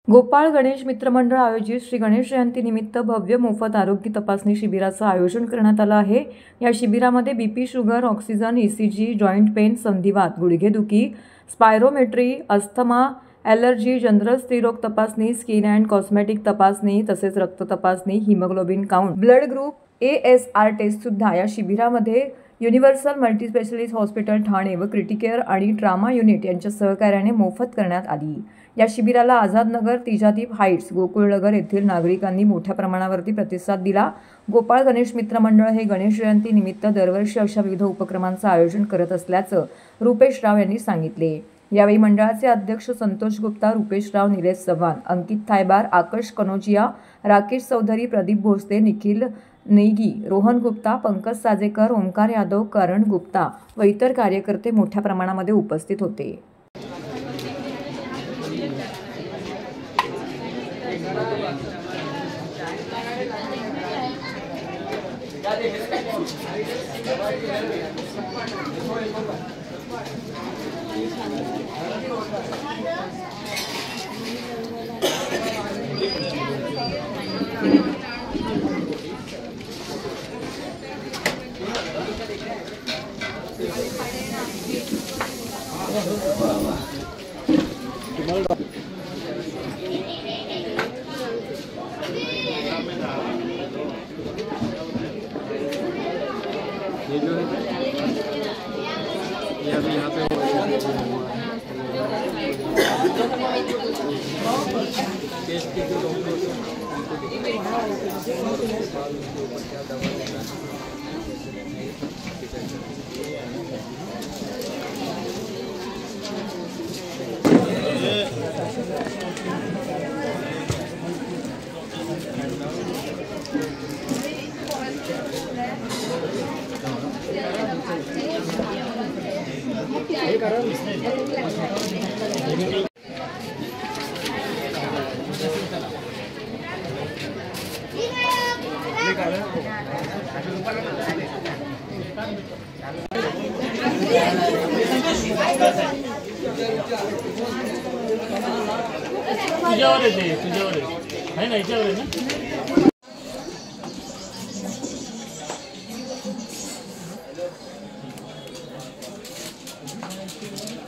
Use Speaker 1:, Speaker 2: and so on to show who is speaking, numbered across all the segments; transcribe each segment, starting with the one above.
Speaker 1: गोपाळ गणेश मित्रमंडळ आयोजित श्री गणेश जयंती निमित्त भव्य मोफत आरोग्य तपासणी शिबिराचं आयोजन करण्यात आलं आहे। या शिबिरामध्ये BP, sugar, oxygen, ECG, joint pain, संधिवात, गुडघेदुखी, स्पायरोमेट्री, अस्थमा, ॲलर्जी, जनरल स्त्रीरोग तपासणी, स्किन अँड कॉस्मेटिक तपासणी तसेच रक्त तपासणी, haemoglobin count, blood group, ASR test सुद्धा या शिबिरामध्ये युनिव्हर्सल मल्टीस्पेशलिस्ट हॉस्पिटल ठाणे व क्रिटिकेअर आणि ट्रामा युनिट यांच्या सहकार्याने मोफत करण्यात आली। या शिबिराला आझादनगर, तिजादीप हाइट्स, गोकुळनगर येथील नागरिकांनी मोठ्या प्रमाणावरती प्रतिसाद दिला। गोपाळ गणेश मित्रमंडळ हे गणेश जयंती निमित्त दरवर्षी अशा विविध उपक्रमांचं आयोजन करत असल्याचं रुपेश राव यांनी सांगितले। यावेळी मंडळाचे अध्यक्ष संतोष गुप्ता, रुपेश राव, निलेश चव्हाण, अंकित थायबार, आकाश कनोजिया, राकेश चौधरी, प्रदीप भोसले, निखिल नेगी, रोहन गुप्ता, पंकज साजेकर, ओमकार यादव, करण गुप्ता व इतर कार्यकर्ते मोठ्या प्रमाणामध्ये उपस्थित होते।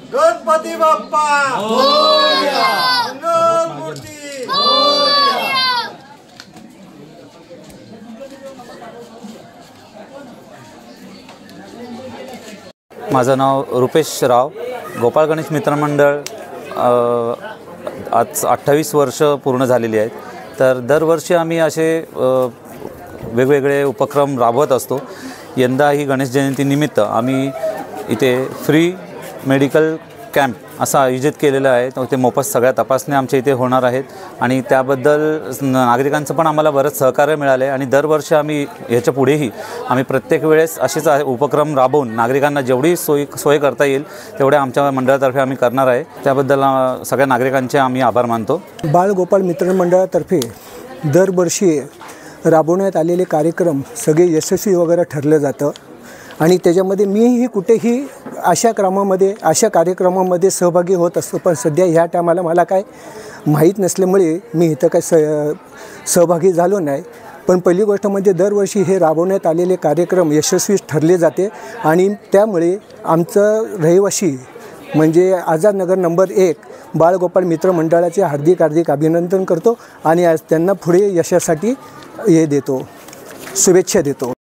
Speaker 2: गणपती बाप्पा मोरया, मंगलमूर्ती मोरया।
Speaker 3: माझं नाव रुपेश राव, गोपाळ गणेश मित्रमंडळ आज 28 वर्ष पूर्ण झालेली आहेत। तर दरवर्षी आम्ही असे वेगवेगळे उपक्रम राबवत असतो। यंदा ही गणेश जयंती निमित्त आम्ही इथे फ्री मेडिकल कॅम्प असं आयोजित केलेलं आहे। ते मोफत सगळ्या तपासण्या आमच्या इथे होणार आहेत आणि त्याबद्दल नागरिकांचं पण आम्हाला बरंच सहकार्य मिळालं आहे आणि दरवर्षी आम्ही ह्याच्या पुढेही आम्ही प्रत्येक वेळेस असेच उपक्रम राबवून नागरिकांना जेवढी सोय करता येईल तेवढ्या आमच्या मंडळातर्फे आम्ही करणार आहे। त्याबद्दल सगळ्या नागरिकांचे आम्ही आभार मानतो।
Speaker 4: बाळ गोपाळ मित्रमंडळातर्फे दरवर्षी राबवण्यात आलेले कार्यक्रम सगळे यशस्वी वगैरे ठरलं जातं आणि त्याच्यामध्ये मीही कुठेही अशा कार्यक्रमामध्ये सहभागी होत असतो। पण सध्या ह्या टायमाला मला काय माहीत नसल्यामुळे मी इथं काय सहभागी झालो नाही। पण पहिली गोष्ट म्हणजे दरवर्षी हे राबवण्यात आलेले कार्यक्रम यशस्वी ठरले जाते आणि त्यामुळे आमचं रहिवासी म्हणजे आझादनगर नंबर 1 बाळ गोपाळ मित्रमंडळाचे हार्दिक अभिनंदन करतो आणि आज त्यांना पुढे यशासाठी शुभेच्छा देतो।